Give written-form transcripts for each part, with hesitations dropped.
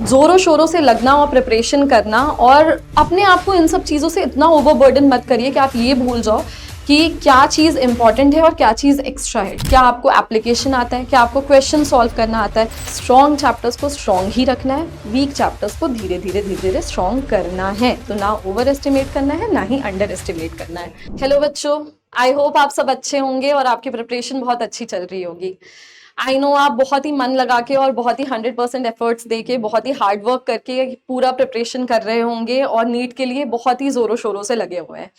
ज़ोरों शोरों से लगना और प्रिपरेशन करना, और अपने आप को इन सब चीज़ों से इतना ओवरबर्डन मत करिए कि आप ये भूल जाओ कि क्या चीज़ इंपॉर्टेंट है और क्या चीज़ एक्स्ट्रा है। क्या आपको एप्लीकेशन आता है, क्या आपको क्वेश्चन सॉल्व करना आता है। स्ट्रॉन्ग चैप्टर्स को स्ट्रॉन्ग ही रखना है, वीक चैप्टर्स को धीरे धीरे स्ट्रॉन्ग करना है। तो ना ओवर एस्टिमेट करना है, ना ही अंडर एस्टिमेट करना है। हेलो बच्चों, आई होप आप सब अच्छे होंगे और आपकी प्रिपरेशन बहुत अच्छी चल रही होगी। आई नो आप बहुत ही मन लगा के और बहुत ही 100% एफर्ट्स दे के, बहुत ही हार्ड वर्क करके पूरा प्रिपरेशन कर रहे होंगे और नीट के लिए बहुत ही जोरों शोरों से लगे हुए हैं।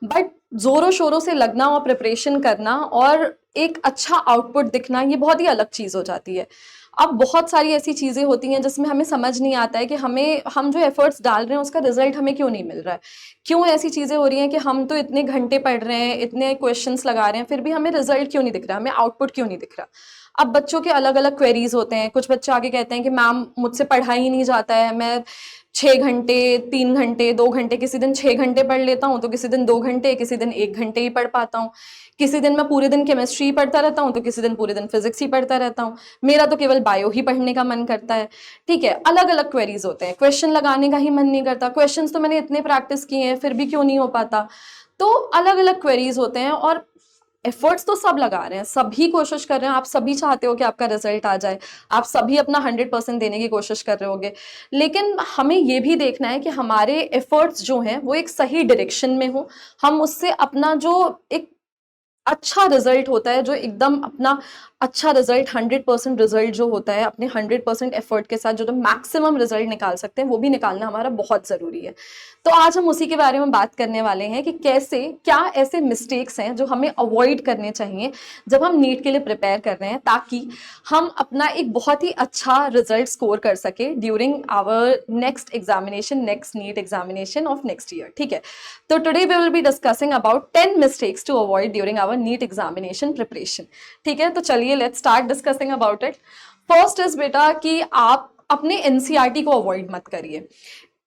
बट जोरों शोरों से लगना और प्रिपरेशन करना और एक अच्छा आउटपुट दिखना, ये बहुत ही अलग चीज़ हो जाती है। अब बहुत सारी ऐसी चीज़ें होती हैं जिसमें हमें समझ नहीं आता है कि हम जो एफर्ट्स डाल रहे हैं उसका रिजल्ट हमें क्यों नहीं मिल रहा है। क्यों ऐसी चीज़ें हो रही हैं कि हम तो इतने घंटे पढ़ रहे हैं, इतने क्वेश्चंस लगा रहे हैं, फिर भी हमें रिजल्ट क्यों नहीं दिख रहा, हमें आउटपुट क्यों नहीं दिख रहा। अब बच्चों के अलग अलग क्वेरीज होते हैं। कुछ बच्चे आगे कहते हैं कि मैम मुझसे पढ़ा ही नहीं जाता है, मैं 6 घंटे, 3 घंटे, 2 घंटे, किसी दिन 6 घंटे पढ़ लेता हूँ तो किसी दिन 2 घंटे, किसी दिन 1 घंटे ही पढ़ पाता हूँ। किसी दिन मैं पूरे दिन केमिस्ट्री ही पढ़ता रहता हूँ तो किसी दिन पूरे दिन फिजिक्स ही पढ़ता रहता हूँ। मेरा तो केवल बायो ही पढ़ने का मन करता है। ठीक है, अलग अलग क्वेरीज होते हैं। क्वेश्चन लगाने का ही मन नहीं करता, क्वेश्चन तो मैंने इतने प्रैक्टिस किए हैं फिर भी क्यों नहीं हो पाता। तो अलग अलग क्वेरीज होते हैं और एफर्ट्स तो सब लगा रहे हैं, सभी कोशिश कर रहे हैं। आप सभी चाहते हो कि आपका रिजल्ट आ जाए, आप सभी अपना 100% देने की कोशिश कर रहे होगे। लेकिन हमें ये भी देखना है कि हमारे एफर्ट्स जो हैं वो एक सही डायरेक्शन में हो। हम उससे अपना जो एक अच्छा रिजल्ट होता है, जो एकदम अपना अच्छा रिजल्ट, 100% रिजल्ट जो होता है, अपने 100% एफर्ट के साथ जो मैक्सिमम रिजल्ट निकाल सकते हैं, वो भी निकालना हमारा बहुत जरूरी है। तो आज हम उसी के बारे में बात करने वाले हैं कि कैसे, क्या ऐसे मिस्टेक्स हैं जो हमें अवॉइड करने चाहिए जब हम नीट के लिए प्रिपेयर कर रहे हैं, ताकि हम अपना एक बहुत ही अच्छा रिजल्ट स्कोर कर सके during our next examination, next NEET examination of next year. ठीक है, तो today we will be discussing about 10 mistakes to avoid during our NEET examination preparation. ठीक है, तो चलिए let's start discussing about it. First is बेटा कि आप अपने एनसीईआरटी को अवॉइड मत करिए।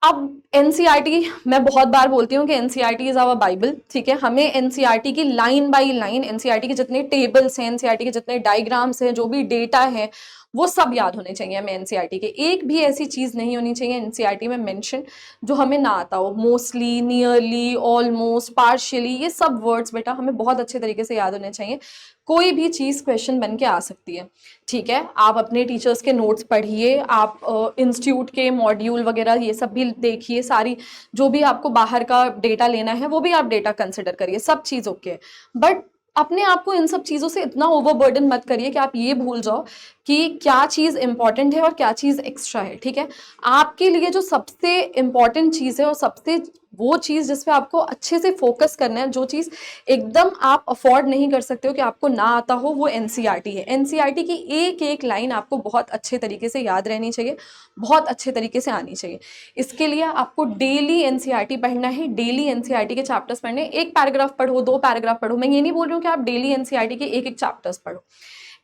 अब एनसीईआरटी, मैं बहुत बार बोलती हूँ कि एनसीईआरटी इज आवर बाइबल। ठीक है, हमें एनसीईआरटी की लाइन बाय लाइन, एनसीईआरटी के जितने टेबल्स हैं, एनसीईआरटी के जितने डायग्राम्स हैं, जो भी डेटा है, वो सब याद होने चाहिए हमें। एनसीईआरटी के एक भी ऐसी चीज नहीं होनी चाहिए एनसीईआरटी में मेंशन जो हमें ना आता हो। मोस्टली, नियरली, ऑलमोस्ट, पार्शियली, ये सब वर्ड्स बेटा हमें बहुत अच्छे तरीके से याद होने चाहिए। कोई भी चीज क्वेश्चन बन के आ सकती है। ठीक है, आप अपने टीचर्स के नोट्स पढ़िए, आप इंस्टीट्यूट के मॉड्यूल वगैरह ये सब भी देखिए, सारी जो भी आपको बाहर का डेटा लेना है वो भी आप डेटा कंसिडर करिए, सब चीज़ ओके। बट अपने आप को इन सब चीज़ों से इतना ओवरबर्डन मत करिए कि आप ये भूल जाओ कि क्या चीज़ इंपॉर्टेंट है और क्या चीज़ एक्स्ट्रा है। ठीक है, आपके लिए जो सबसे इंपॉर्टेंट चीज़ है और सबसे वो चीज़ जिस पे आपको अच्छे से फोकस करना है, जो चीज़ एकदम आप अफोर्ड नहीं कर सकते हो कि आपको ना आता हो, वो एनसीईआरटी है। एनसीईआरटी की एक एक लाइन आपको बहुत अच्छे तरीके से याद रहनी चाहिए, बहुत अच्छे तरीके से आनी चाहिए। इसके लिए आपको डेली एनसीईआरटी पढ़ना है, डेली एनसीईआरटी के चैप्टर्स पढ़ने। एक पैराग्राफ पढ़ो, 2 पैराग्राफ पढ़ो, मैं ये नहीं बोल रही हूँ कि आप डेली एनसीईआरटी के एक एक चैप्टर्स पढ़ो।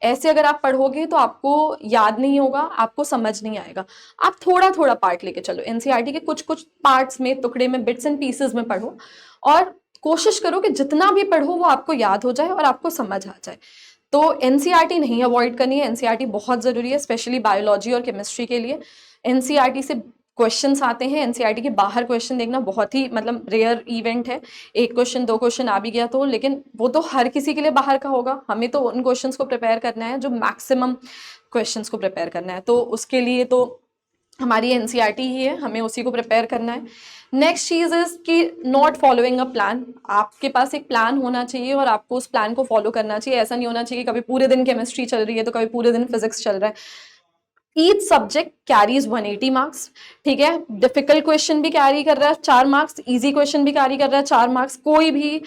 ऐसे अगर आप पढ़ोगे तो आपको याद नहीं होगा, आपको समझ नहीं आएगा। आप थोड़ा थोड़ा पार्ट लेके चलो, एनसीईआरटी के कुछ कुछ पार्ट्स में, टुकड़े में, बिट्स एंड पीसेस में पढ़ो और कोशिश करो कि जितना भी पढ़ो वो आपको याद हो जाए और आपको समझ आ जाए। तो एनसीईआरटी नहीं अवॉइड करनी है, एनसीईआरटी बहुत जरूरी है, स्पेशली बायोलॉजी और केमिस्ट्री के लिए। एनसीईआरटी से क्वेश्चंस आते हैं, एनसीईआरटी के बाहर क्वेश्चन देखना बहुत ही मतलब रेयर इवेंट है। एक क्वेश्चन, 2 क्वेश्चन आ भी गया तो, लेकिन वो तो हर किसी के लिए बाहर का होगा। हमें तो उन क्वेश्चंस को प्रिपेयर करना है जो मैक्सिमम क्वेश्चंस को प्रिपेयर करना है, तो उसके लिए तो हमारी एनसीईआरटी ही है, हमें उसी को प्रिपेयर करना है। नेक्स्ट चीज इज कि नॉट फॉलोइंग अ प्लान। आपके पास एक प्लान होना चाहिए और आपको उस प्लान को फॉलो करना चाहिए। ऐसा नहीं होना चाहिए कि कभी पूरे दिन केमिस्ट्री चल रही है तो कभी पूरे दिन फिजिक्स चल रहा है। Each subject carries 180 marks. ठीक है, डिफिकल्ट क्वेश्चन भी कैरी कर रहा है 4 मार्क्स, इजी क्वेश्चन भी कैरी कर रहा है 4 मार्क्स। कोई भी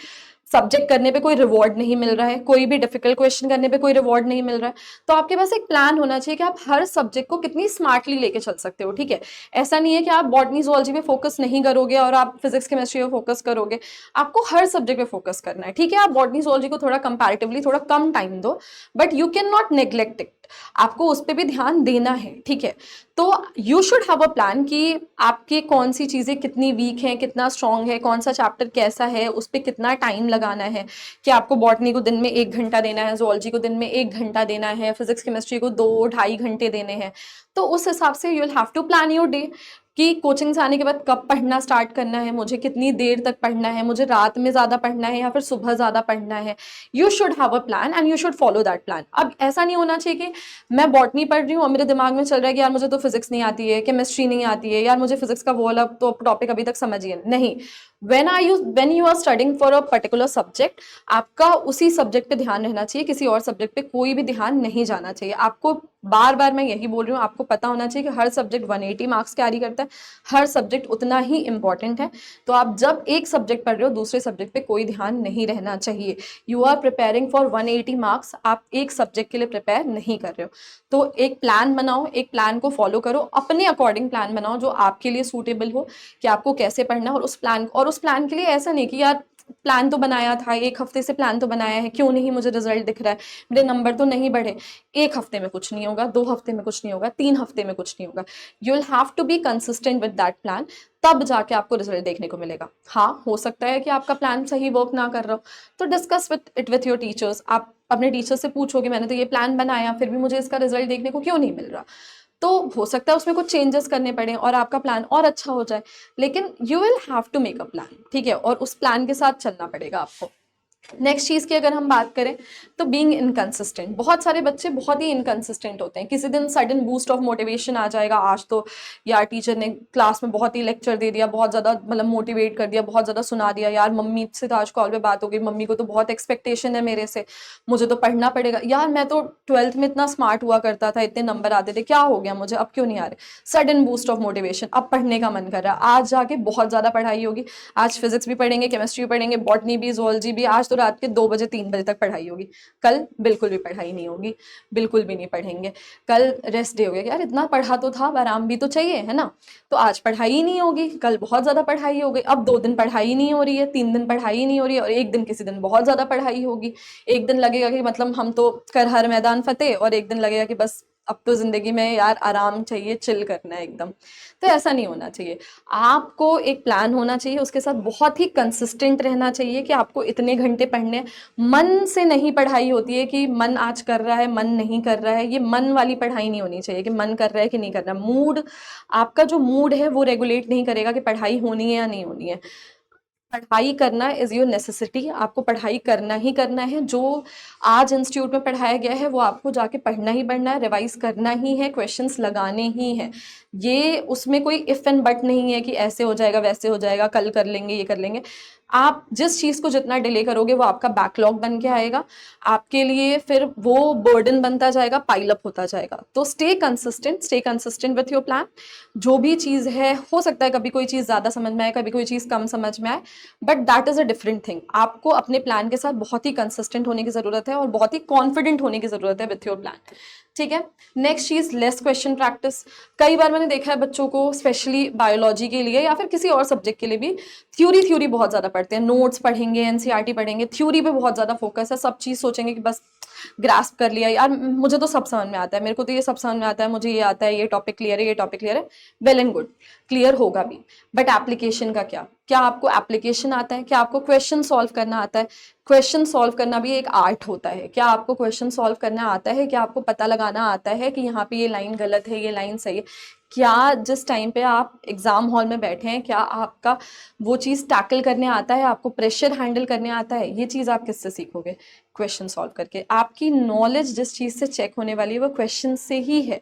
सब्जेक्ट करने पे कोई रिवॉर्ड नहीं मिल रहा है, कोई भी डिफिकल्ट क्वेश्चन करने पे कोई रिवॉर्ड नहीं मिल रहा है। तो आपके पास एक प्लान होना चाहिए कि आप हर सब्जेक्ट को कितनी स्मार्टली लेके चल सकते हो। ठीक है, ऐसा नहीं है कि आप बॉटनी जूलॉजी पे फोकस नहीं करोगे और आप फिजिक्स केमिस्ट्री पे फोकस करोगे। आपको हर सब्जेक्ट पे फोकस करना है। ठीक है, आप बॉटनी जूलॉजी को थोड़ा कंपैरेटिवली थोड़ा कम टाइम दो, but you can not neglect it. आपको उस पर भी ध्यान देना है, ठीक है। तो you should have a plan कि आपके कौन सी चीज़ें कितनी वीक हैं, कितना स्ट्रांग है, कौन सा चैप्टर कैसा है, उस पर कितना टाइम लगाना है, कि आपको बॉटनी को दिन में 1 घंटा देना है, zoology को दिन में 1 घंटा देना है, फिजिक्स केमिस्ट्री को 2-2.5 घंटे देने हैं। तो उस हिसाब से you will have to plan your day कि कोचिंग से आने के बाद कब पढ़ना स्टार्ट करना है, मुझे कितनी देर तक पढ़ना है, मुझे रात में ज़्यादा पढ़ना है या फिर सुबह ज़्यादा पढ़ना है। You should have a plan and you should follow that plan. अब ऐसा नहीं होना चाहिए कि मैं बॉटनी पढ़ रही हूँ और मेरे दिमाग में चल रहा है कि यार मुझे तो फिजिक्स नहीं आती है, केमिस्ट्री नहीं आती है, यार मुझे फिजिक्स का वो वाला तो टॉपिक अभी तक समझिए नहीं। when you are studying for a particular subject, आपका उसी सब्जेक्ट पे ध्यान रहना चाहिए, किसी और सब्जेक्ट पे कोई भी ध्यान नहीं जाना चाहिए। आपको बार बार मैं यही बोल रही हूँ, आपको पता होना चाहिए कि हर सब्जेक्ट 180 मार्क्स कैरी करता है, हर सब्जेक्ट उतना ही इंपॉर्टेंट है। तो आप जब एक सब्जेक्ट पढ़ रहे हो दूसरे सब्जेक्ट पे कोई ध्यान नहीं रहना चाहिए। You are preparing for 180 marks, आप एक सब्जेक्ट के लिए प्रिपेयर नहीं कर रहे हो। तो एक प्लान बनाओ, एक प्लान को फॉलो करो, अपने अकॉर्डिंग प्लान बनाओ जो आपके लिए सूटेबल हो कि आपको कैसे पढ़ना है। और उस प्लान के लिए ऐसा नहीं कि यार प्लान तो बनाया था, 1 हफ्ते से प्लान तो बनाया है, क्यों नहीं मुझे रिजल्ट दिख रहा है, मेरे नंबर तो नहीं बढ़े। 1 हफ्ते में कुछ नहीं होगा, 2 हफ्ते में कुछ नहीं होगा, 3 हफ्ते में कुछ नहीं होगा। You will have to be consistent with that plan, तब जाके आपको रिजल्ट देखने को मिलेगा। हाँ, हो सकता है कि आपका प्लान सही वर्क ना कर रहा हो, तो डिस्कस विथ योर टीचर्स। आप अपने टीचर से पूछोगे मैंने तो ये प्लान बनाया फिर भी मुझे इसका रिजल्ट देखने को क्यों नहीं मिल रहा, तो हो सकता है उसमें कुछ चेंजेस करने पड़े और आपका प्लान और अच्छा हो जाए। लेकिन you will have to make a plan, ठीक है, और उस प्लान के साथ चलना पड़ेगा आपको। नेक्स्ट चीज़ की अगर हम बात करें तो बीइंग इनकंसिस्टेंट, बहुत सारे बच्चे बहुत ही इनकंसिस्टेंट होते हैं। किसी दिन सडन बूस्ट ऑफ मोटिवेशन आ जाएगा, आज तो यार टीचर ने क्लास में बहुत ही लेक्चर दे दिया, बहुत ज़्यादा मतलब मोटिवेट कर दिया, बहुत ज़्यादा सुना दिया, यार मम्मी से तो आज कॉल पे बात हो गई, मम्मी को तो बहुत एक्सपेक्टेशन है मेरे से, मुझे तो पढ़ना पड़ेगा। यार मैं तो 12th में इतना स्मार्ट हुआ करता था, इतने नंबर आते थे, क्या हो गया मुझे, अब क्यों नहीं आ रहे। सडन बूस्ट ऑफ मोटिवेशन, अब पढ़ने का मन कर रहा है, आज जाके बहुत ज़्यादा पढ़ाई होगी, आज फिजिक्स भी पढ़ेंगे, केमिस्ट्री भी पढ़ेंगे, बॉटनी भी, zoology भी, आज तो रात के 2 बजे 3 बजे तक पढ़ाई होगी। कल बिल्कुल भी पढ़ाई नहीं होगी, बिल्कुल भी नहीं पढ़ेंगे। कल रेस्ट डे हो गया, यार इतना पढ़ा तो था, आराम भी तो चाहिए, है ना। तो आज पढ़ाई ही नहीं होगी, कल बहुत ज़्यादा पढ़ाई हो गई, अब 2 दिन पढ़ाई नहीं हो रही है, 3 दिन पढ़ाई नहीं हो रही है, और एक दिन किसी दिन बहुत ज़्यादा पढ़ाई होगी। एक दिन लगेगा कि मतलब हम तो कर हर मैदान फतेह, और एक दिन लगेगा कि बस अब तो जिंदगी में यार आराम चाहिए, चिल करना है एकदम। तो ऐसा नहीं होना चाहिए। आपको एक प्लान होना चाहिए, उसके साथ बहुत ही कंसिस्टेंट रहना चाहिए कि आपको इतने घंटे पढ़ने हैं। मन से नहीं पढ़ाई होती है कि मन आज कर रहा है, मन नहीं कर रहा है, ये मन वाली पढ़ाई नहीं होनी चाहिए कि मन कर रहा है कि नहीं कर रहा। मूड, आपका जो मूड है वो रेगुलेट नहीं करेगा कि पढ़ाई होनी है या नहीं होनी है। पढ़ाई करना इज योर नेसेसिटी, आपको पढ़ाई करना ही करना है। जो आज इंस्टीट्यूट में पढ़ाया गया है वो आपको जाके पढ़ना ही पढ़ना है, रिवाइज करना ही है, क्वेश्चंस लगाने ही हैं। ये उसमें कोई इफ एंड बट नहीं है कि ऐसे हो जाएगा, वैसे हो जाएगा, कल कर लेंगे, ये कर लेंगे। आप जिस चीज़ को जितना डिले करोगे वो आपका बैकलॉग बन के आएगा, आपके लिए फिर वो बर्डन बनता जाएगा, पाइल अप होता जाएगा। तो stay consistent with your plan. जो भी चीज़ है, हो सकता है कभी कोई चीज़ ज़्यादा समझ में आए, कभी कोई चीज़ कम समझ में आए, but that is a different thing. आपको अपने प्लान के साथ बहुत ही कंसिस्टेंट होने की ज़रूरत है और बहुत ही कॉन्फिडेंट होने की ज़रूरत है विथ योर प्लान, ठीक है। नेक्स्ट चीज़, लेस क्वेश्चन प्रैक्टिस। कई बार मैंने देखा है बच्चों को, स्पेशली बायोलॉजी के लिए या फिर किसी और सब्जेक्ट के लिए भी, थ्योरी बहुत ज़्यादा पढ़ते हैं, नोट्स पढ़ेंगे, एनसीईआरटी पढ़ेंगे, थ्योरी पे बहुत ज़्यादा फोकस है, सब चीज़ सोचेंगे कि बस ग्रास्प कर लिया, यार मुझे तो सब समझ में आता है, मेरे को तो ये सब समझ में आता है, मुझे ये आता है, ये टॉपिक क्लियर है, ये टॉपिक क्लियर है। वेल एंड गुड, क्लियर होगा भी, बट एप्लीकेशन का क्या? क्या आपको एप्लीकेशन आता है? क्या आपको क्वेश्चन सॉल्व करना आता है? क्वेश्चन सॉल्व करना भी एक आर्ट होता है। क्या आपको क्वेश्चन सॉल्व करना आता है? क्या आपको पता लगाना आता है कि यहाँ पे ये लाइन गलत है, ये लाइन सही है? क्या जिस टाइम पे आप एग्जाम हॉल में बैठे हैं, क्या आपका वो चीज़ टैकल करने आता है? आपको प्रेशर हैंडल करने आता है? ये चीज़ आप किससे सीखोगे? क्वेश्चन सॉल्व करके। आपकी नॉलेज जिस चीज़ से चेक होने वाली है वो क्वेश्चन से ही है।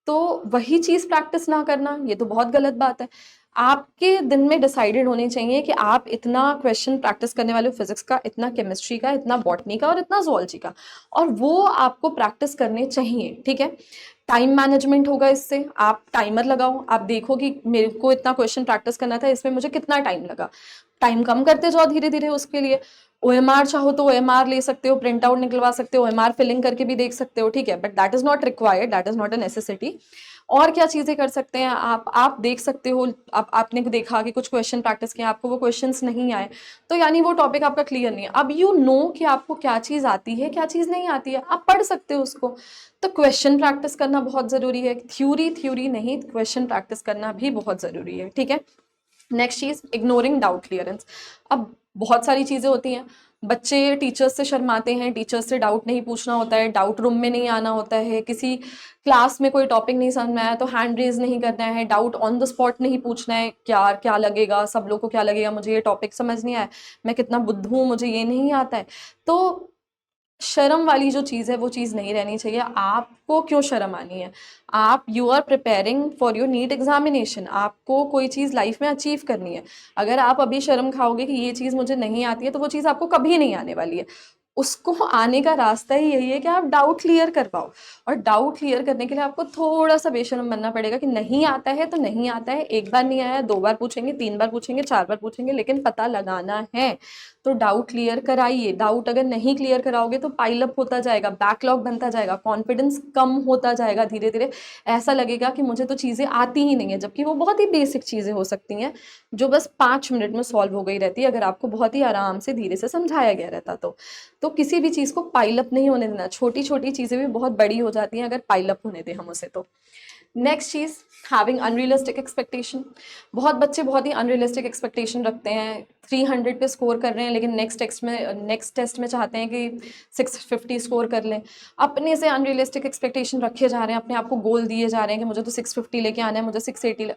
तो वही चीज़ प्रैक्टिस ना करना, ये तो बहुत गलत बात है। आपके दिन में डिसाइडेड होनी चाहिए कि आप इतना क्वेश्चन प्रैक्टिस करने वाले हो फिजिक्स का, इतना केमिस्ट्री का, इतना बॉटनी का और इतना zoology का, और वो आपको प्रैक्टिस करने चाहिए, ठीक है। टाइम मैनेजमेंट होगा इससे। आप टाइमर लगाओ, आप देखो कि मेरे को इतना क्वेश्चन प्रैक्टिस करना था, इसमें मुझे कितना टाइम लगा, टाइम कम करते जाओ धीरे धीरे उसके लिए। ओएमआर चाहो तो ओएमआर ले सकते हो, प्रिंट आउट निकलवा सकते हो, ओएमआर फिलिंग करके भी देख सकते हो, ठीक है, but that is not required, that is not a necessity. और क्या चीजें कर सकते हैं आप देख सकते हो, आपने देखा कि कुछ क्वेश्चन प्रैक्टिस किए, आपको वो क्वेश्चंस नहीं आए, तो यानी वो टॉपिक आपका क्लियर नहीं है। अब यू नो कि आपको क्या चीज आती है, क्या चीज नहीं आती है, आप पढ़ सकते हो उसको। तो क्वेश्चन प्रैक्टिस करना बहुत जरूरी है, थ्योरी नहीं, क्वेश्चन प्रैक्टिस करना भी बहुत जरूरी है, ठीक है। नेक्स्ट चीज, इग्नोरिंग डाउट क्लियरेंस। अब बहुत सारी चीजें होती हैं, बच्चे टीचर्स से शर्माते हैं, टीचर्स से डाउट नहीं पूछना होता है, डाउट रूम में नहीं आना होता है, किसी क्लास में कोई टॉपिक नहीं समझ में आया तो हैंड रेज नहीं करना है, डाउट ऑन द स्पॉट नहीं पूछना है, क्या क्या लगेगा, सब लोग को क्या लगेगा, मुझे ये टॉपिक समझ नहीं आया, मैं कितना बुद्धू हूँ, मुझे ये नहीं आता है। तो शर्म वाली जो चीज़ है वो चीज़ नहीं रहनी चाहिए। आपको क्यों शर्म आनी है? आप you are preparing for your NEET examination, आपको कोई चीज़ लाइफ में अचीव करनी है। अगर आप अभी शर्म खाओगे कि ये चीज़ मुझे नहीं आती है, तो वो चीज़ आपको कभी नहीं आने वाली है। उसको आने का रास्ता ही यही है कि आप डाउट क्लियर कर पाओ, और डाउट क्लियर करने के लिए आपको थोड़ा सा बेशर्म बनना पड़ेगा कि नहीं आता है तो नहीं आता है, एक बार नहीं आया, 2 बार पूछेंगे, 3 बार पूछेंगे, 4 बार पूछेंगे, लेकिन पता लगाना है। तो डाउट क्लियर कराइए। डाउट अगर नहीं क्लियर कराओगे तो पाइलअप होता जाएगा, बैकलॉग बनता जाएगा, कॉन्फिडेंस कम होता जाएगा धीरे धीरे। ऐसा लगेगा कि मुझे तो चीज़ें आती ही नहीं है, जबकि वो बहुत ही बेसिक चीज़ें हो सकती हैं जो बस 5 मिनट में सॉल्व हो गई रहती है, अगर आपको बहुत ही आराम से धीरे से समझाया गया रहता तो किसी भी चीज़ को पाइलअप नहीं होने देना। छोटी छोटी चीज़ें भी बहुत बड़ी हो जाती हैं अगर पाइलअप होने दें हम उसे तो। नेक्स्ट चीज़, हैविंग अनरियलिस्टिक एक्सपेक्टेशन। बहुत बच्चे बहुत ही अनरियलिस्टिक एक्सपेक्टेशन रखते हैं, 300 पे स्कोर कर रहे हैं लेकिन नेक्स्ट टेस्ट में चाहते हैं कि 650 स्कोर कर लें। अपने से अनरियलिस्टिक एक्सपेक्टेशन रखे जा रहे हैं, अपने आप को गोल दिए जा रहे हैं कि मुझे तो 650 लेके आना है, मुझे 680।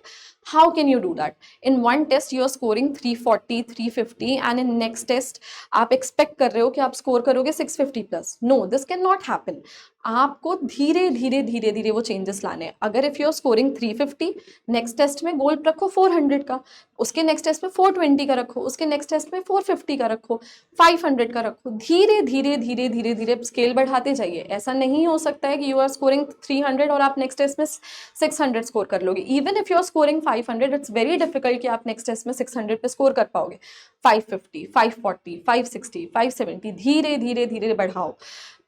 How can you do that? In one test you are scoring 340 350 and in next test आप एक्सपेक्ट कर रहे हो कि आप स्कोर करोगे 650 plus. No, this can not happen. आपको धीरे धीरे धीरे धीरे वो चेंजेस लाने हैं। अगर if you are scoring 350, next test में गोल रखो 400 का, उसके नेक्स्ट टेस्ट में 420 का रखो, उसके नेक्स्ट टेस्ट में 450 का रखो, 500 का रखो। धीरे धीरे धीरे धीरे धीरे स्केल बढ़ाते जाइए। ऐसा नहीं हो सकता है कि यू आर स्कोरिंग 300 और आप नेक्स्ट टेस्ट में 600 स्कोर कर लोगे। Even if you are scoring 500, it's very difficult कि आप नेक्स्ट टेस्ट में 600 पे स्कोर कर पाओगे। 550, 540, 560, 570, धीरे धीरे धीरे बढ़ाओ।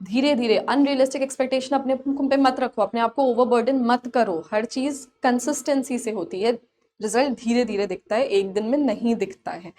धीरे धीरे अनरियलिस्टिक एक्सपेक्टेशन अपने पे मत रखो, अपने आप को ओवरबर्डन मत करो। हर चीज कंसिस्टेंसी से होती है, रिजल्ट धीरे धीरे दिखता है, एक दिन में नहीं दिखता है।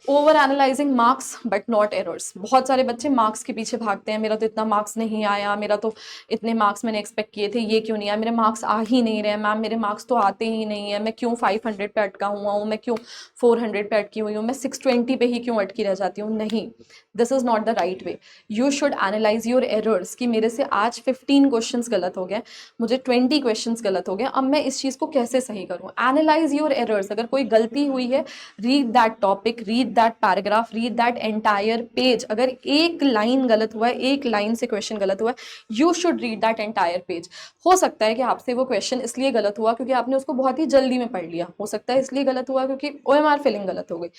Over analysing marks but not errors. बहुत सारे बच्चे मार्क्स के पीछे भागते हैं, मेरा तो इतना मार्क्स नहीं आया, मेरा तो इतने मार्क्स मैंने एक्सपेक्ट किए थे, ये क्यों नहीं आया, मेरे मार्क्स आ ही नहीं रहे, मैम मेरे मार्क्स तो आते ही नहीं है, मैं क्यों 500 पे अटका हुआ हूँ, मैं क्यों 400 पे अटकी हुई हूँ, मैं 620 पे ही क्यों अटकी रह जाती हूँ। नहीं, this is not the right way. You should analyse your errors कि मेरे से आज 15 क्वेश्चंस गलत हो गए, मुझे 20 क्वेश्चंस गलत हो गए, अब मैं इस चीज़ को कैसे सही करूँ। Analyse your errors. अगर कोई गलती हुई है, read that topic, read that paragraph, read that entire page. अगर एक लाइन गलत हुआ है, एक लाइन से क्वेश्चन गलत हुआ है, you should read that entire page. हो सकता है कि आपसे वो क्वेश्चन इसलिए गलत हुआ क्योंकि आपने उसको बहुत ही जल्दी में पढ़ लिया, हो सकता है इसलिए गलत हुआ क्योंकि ओएमआर फिलिंग गलत हो गई,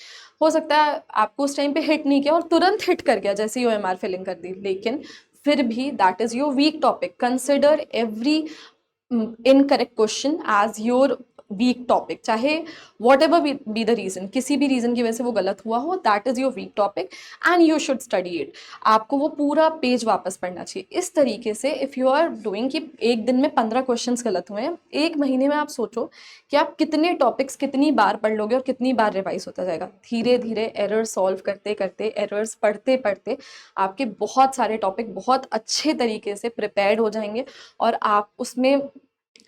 हो सकता है आपको उस टाइम पे हिट नहीं किया और तुरंत हिट कर गया जैसे ही ओएमआर फिलिंग कर दी, लेकिन फिर भी that is your weak topic. Consider every incorrect question as your weak topic, चाहे whatever be the reason, किसी भी रीजन की वजह से वो गलत हुआ हो, that is your weak topic and you should study it. आपको वो पूरा पेज वापस पढ़ना चाहिए। इस तरीके से इफ़ यू आर डूइंग कि एक दिन में 15 क्वेश्चंस गलत हुए हैं, एक महीने में आप सोचो कि आप कितने टॉपिक्स कितनी बार पढ़ लोगे और कितनी बार रिवाइज होता जाएगा। धीरे धीरे एरर सॉल्व करते करते, एरर्स पढ़ते पढ़ते आपके बहुत सारे टॉपिक बहुत अच्छे तरीके से प्रिपेयर्ड हो जाएंगे और आप उसमें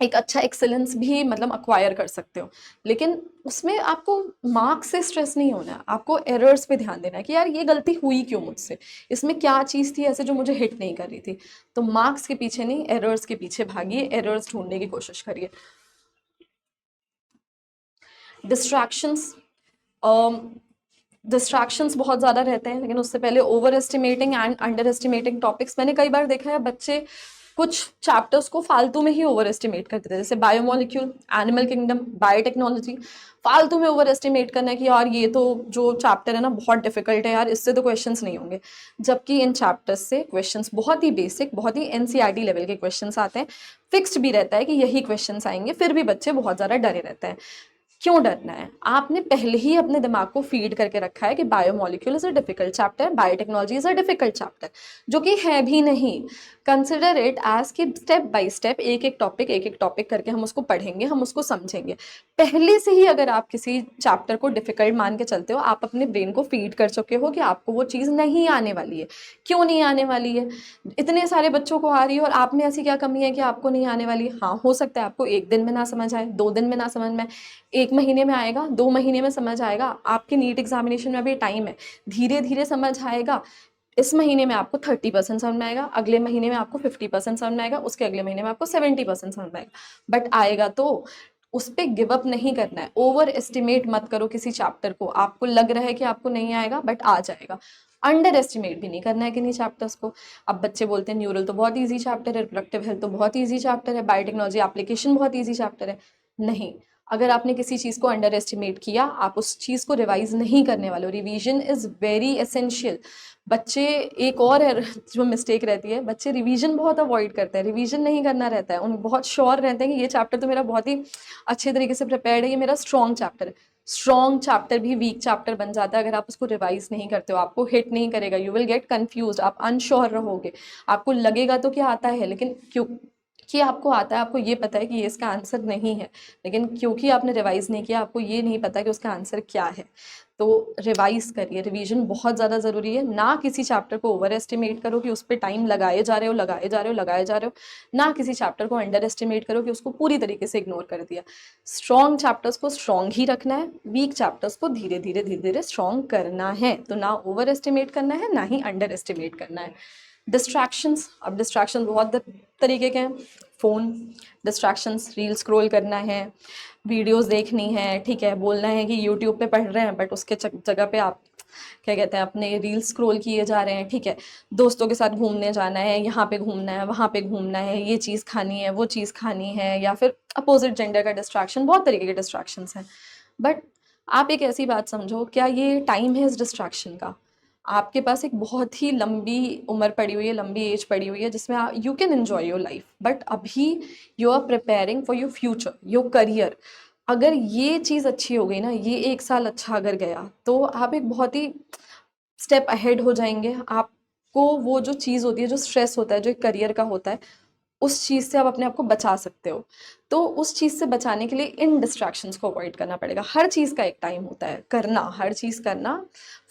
एक अच्छा एक्सेलेंस भी मतलब अक्वायर कर सकते हो। लेकिन उसमें आपको मार्क्स से स्ट्रेस नहीं होना है, आपको एरर्स पे ध्यान देना है कि यार ये गलती हुई क्यों मुझसे, इसमें क्या चीज़ थी ऐसे जो मुझे हिट नहीं कर रही थी। तो मार्क्स के पीछे नहीं, एरर्स के पीछे भागिए, एरर्स ढूंढने की कोशिश करिए। डिस्ट्रैक्शंस, डिस्ट्रैक्शंस बहुत ज़्यादा रहते हैं, लेकिन उससे पहले over estimating and under estimating topics. मैंने कई बार देखा है बच्चे कुछ चैप्टर्स को फालतू में ही ओवर एस्टिमेट करते थे, जैसे बायोमोलिक्यूल, एनिमल किंगडम, बायोटेक्नोलॉजी। फालतू में ओवर एस्टिमेट करना है कि यार ये तो जो चैप्टर है ना बहुत डिफिकल्ट है यार, इससे तो क्वेश्चंस नहीं होंगे, जबकि इन चैप्टर्स से क्वेश्चंस बहुत ही बेसिक, बहुत ही एनसीईआरटी लेवल के क्वेश्चंस आते हैं। फिक्स्ड भी रहता है कि यही क्वेश्चंस आएंगे, फिर भी बच्चे बहुत ज़्यादा डरे रहते हैं। क्यों डरना है? आपने पहले ही अपने दिमाग को फीड करके रखा है कि biomolecule is a difficult chapter, biotechnology is a difficult chapter, जो कि है भी नहीं। कंसिडर इट एज कि स्टेप बाय स्टेप एक एक टॉपिक करके हम उसको पढ़ेंगे, हम उसको समझेंगे। पहले से ही अगर आप किसी चैप्टर को डिफिकल्ट मान के चलते हो, आप अपने ब्रेन को फीड कर चुके हो कि आपको वो चीज़ नहीं आने वाली है। क्यों नहीं आने वाली है? इतने सारे बच्चों को आ रही है और आप में ऐसी क्या कमी है कि आपको नहीं आने वाली? हाँ, हो सकता है आपको एक दिन में ना समझ आए, 2 दिन में ना समझ में, 1 महीने में आएगा, 2 महीने में समझ आएगा। आपके नीट एग्जामिनेशन में भी टाइम है, धीरे धीरे समझ आएगा। इस महीने में आपको 30% समझ में आएगा, अगले महीने में आपको 50% समझ में आएगा, उसके अगले महीने में आपको 70% समझ में आएगा, बट आएगा तो। उस पर गिव अप नहीं करना है। ओवर एस्टिमेट मत करो किसी चैप्टर को। आपको लग रहा है कि आपको नहीं आएगा, बट आ जाएगा। अंडर एस्टिमेट भी नहीं करना है किन्हीं चैप्टर्स को। अब बच्चे बोलते हैं न्यूरल तो बहुत ईजी चैप्टर है, रिप्रोडक्टिव हेल्थ तो बहुत ईजी चैप्टर है, बायोटेक्नोलॉजी एप्लीकेशन बहुत ईजी चैप्टर है। नहीं, अगर आपने किसी चीज़ को अंडर एस्टिमेट किया, आप उस चीज़ को रिवाइज नहीं करने वाले हो। Revision is very essential. बच्चे एक और है जो मिस्टेक रहती है, बच्चे रिवीजन बहुत अवॉइड करते हैं, रिवीजन नहीं करना रहता है। उन बहुत श्योर रहते हैं कि ये चैप्टर तो मेरा बहुत ही अच्छे तरीके से प्रिपेयर्ड है, ये मेरा स्ट्रॉन्ग चैप्टर है। स्ट्रॉन्ग चैप्टर भी वीक चैप्टर बन जाता है अगर आप उसको रिवाइज नहीं करते हो। आपको हिट नहीं करेगा, यू विल गेट कंफ्यूज, आप अनश्योर रहोगे। आपको लगेगा तो क्या आता है, लेकिन क्यों कि आपको आता है, आपको ये पता है कि ये इसका आंसर नहीं है, लेकिन क्योंकि आपने रिवाइज नहीं किया, आपको ये नहीं पता कि उसका आंसर क्या है। तो रिवाइज करिए, रिवीजन बहुत ज़्यादा ज़रूरी है। ना किसी चैप्टर को ओवर एस्टिमेट करो कि उस पर टाइम लगाए जा रहे हो, लगाए जा रहे हो, लगाए जा रहे हो। ना किसी चैप्टर को अंडर एस्टिमेट करो कि उसको पूरी तरीके से इग्नोर कर दिया। स्ट्रॉन्ग चैप्टर्स को स्ट्रॉन्ग ही रखना है, वीक चैप्टर्स को धीरे धीरे स्ट्रॉन्ग करना है। तो ना ओवर एस्टिमेट करना है, ना ही अंडर एस्टिमेट करना है। डिस्ट्रैक्शंस, अब डिस्ट्रैक्शन बहुत तरीके के हैं। फ़ोन डिस्ट्रैक्शंस, रील स्क्रॉल करना है, वीडियोस देखनी है, ठीक है, बोलना है कि यूट्यूब पे पढ़ रहे हैं, बट उसके जगह पे आप क्या कहते हैं अपने रील स्क्रॉल किए जा रहे हैं, ठीक है। दोस्तों के साथ घूमने जाना है, यहाँ पे घूमना है, वहाँ पे घूमना है, ये चीज़ खानी है, वो चीज़ खानी है, या फिर अपोजिट जेंडर का डिस्ट्रैक्शन, बहुत तरीके के डिस्ट्रैक्शंस हैं। बट आप एक ऐसी बात समझो, क्या ये टाइम है इस डिस्ट्रैक्शन का? आपके पास एक बहुत ही लंबी उम्र पड़ी हुई है, लंबी एज पड़ी हुई है, जिसमें you can enjoy your life, but अभी you are preparing for your future, your career. अगर ये चीज़ अच्छी हो गई ना, ये 1 साल अच्छा अगर गया, तो आप एक बहुत ही स्टेप अहेड हो जाएंगे। आपको वो जो चीज़ होती है, जो स्ट्रेस होता है, जो एक करियर का होता है, उस चीज़ से आप अपने आप को बचा सकते हो। तो उस चीज़ से बचाने के लिए इन डिस्ट्रैक्शंस को अवॉइड करना पड़ेगा। हर चीज़ का एक टाइम होता है करना, हर चीज़ करना,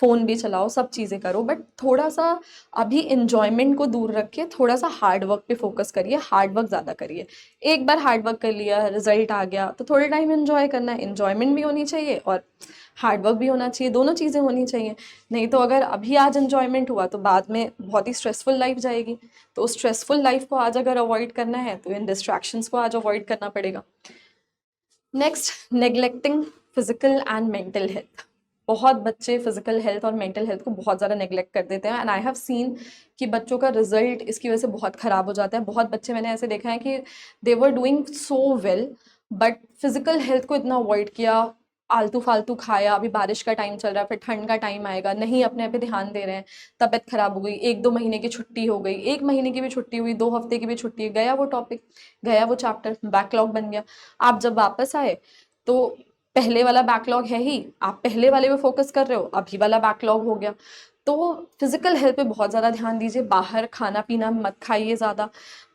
फ़ोन भी चलाओ, सब चीज़ें करो, बट थोड़ा सा अभी इन्जॉयमेंट को दूर रख के थोड़ा सा हार्ड वर्क पे फोकस करिए, हार्ड वर्क ज़्यादा करिए। एक बार हार्ड वर्क कर लिया, रिजल्ट आ गया, तो थोड़े टाइम इन्जॉय करना है, इन्जॉयमेंट भी होनी चाहिए और हार्ड वर्क भी होना चाहिए, दोनों चीज़ें होनी चाहिए। नहीं तो अगर अभी आज इन्जॉयमेंट हुआ तो बाद में बहुत ही स्ट्रेसफुल लाइफ जाएगी। तो स्ट्रेसफुल लाइफ को आज अगर अवॉइड करना है, तो इन डिस्ट्रैक्शंस को आज अवॉइड करना पड़ेगा। Next, neglecting physical and mental health. बहुत बच्चे फिजिकल हेल्थ और मेंटल हेल्थ को बहुत ज़्यादा नेग्लेक्ट कर देते हैं, एंड आई हैव सीन कि बच्चों का रिजल्ट इसकी वजह से बहुत ख़राब हो जाता है। बहुत बच्चे मैंने ऐसे देखा है कि they were doing so well, but physical health को इतना अवॉइड किया, आलतू फालतू खाया। अभी बारिश का टाइम चल रहा है, फिर ठंड का टाइम आएगा, नहीं अपने पे ध्यान दे रहे हैं, तबीयत खराब हो गई, 1-2 महीने की छुट्टी हो गई, 1 महीने की भी छुट्टी हुई, 2 हफ्ते की भी छुट्टी, गया वो टॉपिक, गया वो चैप्टर, बैकलॉग बन गया। आप जब वापस आए तो पहले वाला बैकलॉग है ही, आप पहले वाले पे फोकस कर रहे हो, अभी वाला बैकलॉग हो गया। तो फिजिकल हेल्थ पे बहुत ज़्यादा ध्यान दीजिए। बाहर खाना पीना मत खाइए ज़्यादा,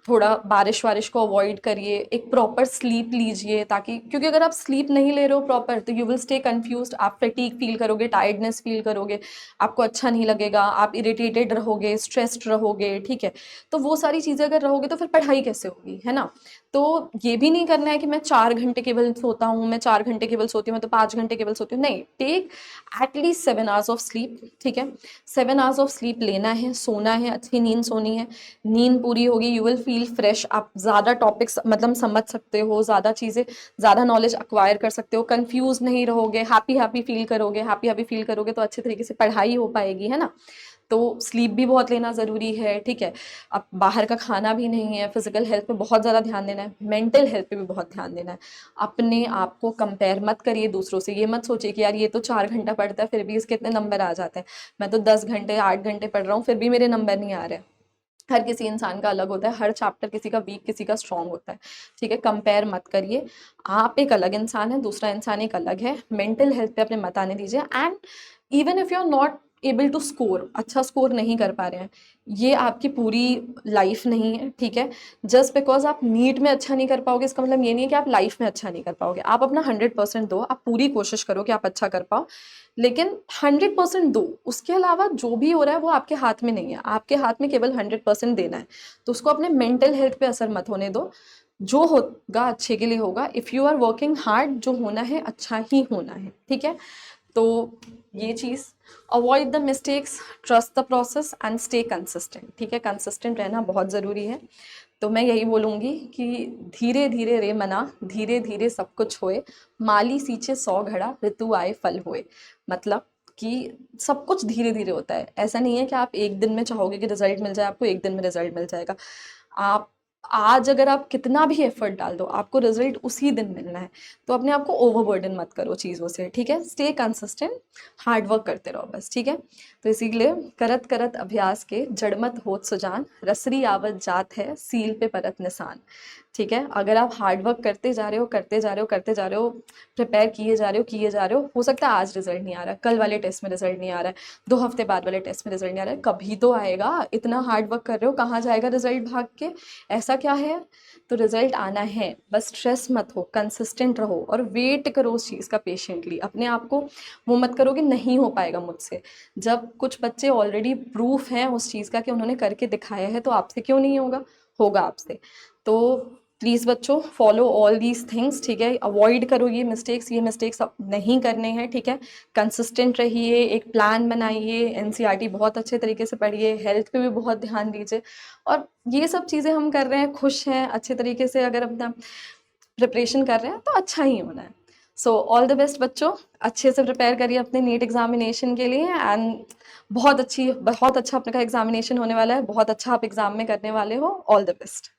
थोड़ा बारिश वारिश को अवॉइड करिए, एक प्रॉपर स्लीप लीजिए, ताकि, क्योंकि अगर आप स्लीप नहीं ले रहे हो प्रॉपर, तो यू विल स्टे कंफ्यूज्ड, आप फैटीग फील करोगे, टायर्डनेस फील करोगे, आपको अच्छा नहीं लगेगा, आप इरिटेटेड रहोगे, स्ट्रेस्ड रहोगे, ठीक है। तो वो सारी चीज़ें अगर रहोगे तो फिर पढ़ाई कैसे होगी, है ना। तो ये भी नहीं करना है कि मैं 4 घंटे केवल सोता हूँ, मैं 4 घंटे केवल सोती हूँ, मैं तो 5 घंटे केवल सोती हूँ, नहीं। Take at least 7 hours of sleep, ठीक है। 7 आवर्स ऑफ स्लीप लेना है, सोना है, अच्छी नींद सोनी है। नींद पूरी होगी, यू विल फील फ्रेश, आप ज़्यादा टॉपिक्स मतलब समझ सकते हो, ज़्यादा चीज़ें, ज़्यादा नॉलेज अक्वायर कर सकते हो, कंफ्यूज नहीं रहोगे, हैप्पी फील करोगे। हैप्पी फील करोगे तो अच्छे तरीके से पढ़ाई हो पाएगी, है ना। तो स्लीप भी बहुत लेना ज़रूरी है, ठीक है। अब बाहर का खाना भी नहीं है, फिजिकल हेल्थ पे बहुत ज़्यादा ध्यान देना है, मेंटल हेल्थ पे भी बहुत ध्यान देना है। अपने आप को कंपेयर मत करिए दूसरों से, ये मत सोचिए कि यार ये तो 4 घंटा पढ़ता है फिर भी इसके इतने नंबर आ जाते हैं, मैं तो 10 घंटे 8 घंटे पढ़ रहा हूँ फिर भी मेरे नंबर नहीं आ रहे। हर किसी इंसान का अलग होता है, हर चैप्टर किसी का वीक किसी का स्ट्रांग होता है, ठीक है। कंपेयर मत करिए, आप एक अलग इंसान है, दूसरा इंसान एक अलग है। मेंटल हेल्थ पे अपने मत आने दीजिए। And even if you are not able to score, अच्छा स्कोर नहीं कर पा रहे हैं, ये आपकी पूरी लाइफ नहीं है, ठीक है। जस्ट बिकॉज आप नीट में अच्छा नहीं कर पाओगे इसका मतलब ये नहीं है कि आप लाइफ में अच्छा नहीं कर पाओगे। आप अपना 100% दो, आप पूरी कोशिश करो कि आप अच्छा कर पाओ, लेकिन 100% दो। उसके अलावा जो भी हो रहा है वो आपके हाथ में नहीं है, आपके हाथ में केवल 100% देना है। तो उसको अपने मेंटल हेल्थ पे असर मत होने दो। जो होगा अच्छे के लिए होगा। If you are working hard, जो होना है अच्छा ही होना है, ठीक है। तो ये चीज़, avoid the mistakes, trust the process and stay consistent, ठीक है। कंसिस्टेंट रहना बहुत ज़रूरी है। तो मैं यही बोलूँगी कि धीरे धीरे रे मना, धीरे धीरे सब कुछ होए, माली सींचे 100 घड़ा, ऋतु आए फल होए। मतलब कि सब कुछ धीरे धीरे होता है। ऐसा नहीं है कि आप एक दिन में चाहोगे कि रिजल्ट मिल जाए, आपको एक दिन में रिजल्ट मिल जाएगा। आप आज अगर आप कितना भी एफर्ट डाल दो, आपको रिजल्ट उसी दिन मिलना है। तो अपने आप को ओवरबर्डन मत करो चीज़ों से, ठीक है। स्टे कंसिस्टेंट, हार्ड वर्क करते रहो बस, ठीक है। तो इसीलिए करत करत अभ्यास के जड़मत होत सुजान, रसरी आवत जात है सील पे परत निशान, ठीक है। अगर आप हार्ड वर्क करते जा रहे हो, करते जा रहे हो, करते जा रहे हो, प्रिपेयर किए जा रहे हो, किए जा रहे हो सकता है आज रिजल्ट नहीं आ रहा है, कल वाले टेस्ट में रिजल्ट नहीं आ रहा है, 2 हफ्ते बाद वाले टेस्ट में रिजल्ट नहीं आ रहा है, कभी तो आएगा। इतना हार्ड वर्क कर रहे हो, कहाँ जाएगा रिजल्ट भाग के? ऐसा क्या है? तो रिजल्ट आना है, बस स्ट्रेस मत हो, कंसिस्टेंट रहो और वेट करो उस चीज़ का पेशेंटली। अपने आप को वो मत करो कि नहीं हो पाएगा मुझसे, जब कुछ बच्चे ऑलरेडी प्रूफ हैं उस चीज़ का कि उन्होंने करके दिखाया है, तो आपसे क्यों नहीं होगा? होगा आपसे। तो प्लीज़ बच्चों, फॉलो ऑल दीज थिंग्स, ठीक है। अवॉइड करो ये मिस्टेक्स अब नहीं करने हैं, ठीक है। कंसिस्टेंट रहिए, एक प्लान बनाइए, एनसीईआरटी बहुत अच्छे तरीके से पढ़िए, हेल्थ पे भी बहुत ध्यान दीजिए। और ये सब चीज़ें हम कर रहे हैं, खुश हैं, अच्छे तरीके से अगर अपना प्रिपरेशन कर रहे हैं तो अच्छा ही होना है। सो ऑल द बेस्ट बच्चों, अच्छे से प्रिपेयर करिए अपने नीट एग्जामिनेशन के लिए। एंड बहुत अच्छा आपका एग्जामिनेशन होने वाला है, बहुत अच्छा आप एग्जाम में करने वाले हो। All the best.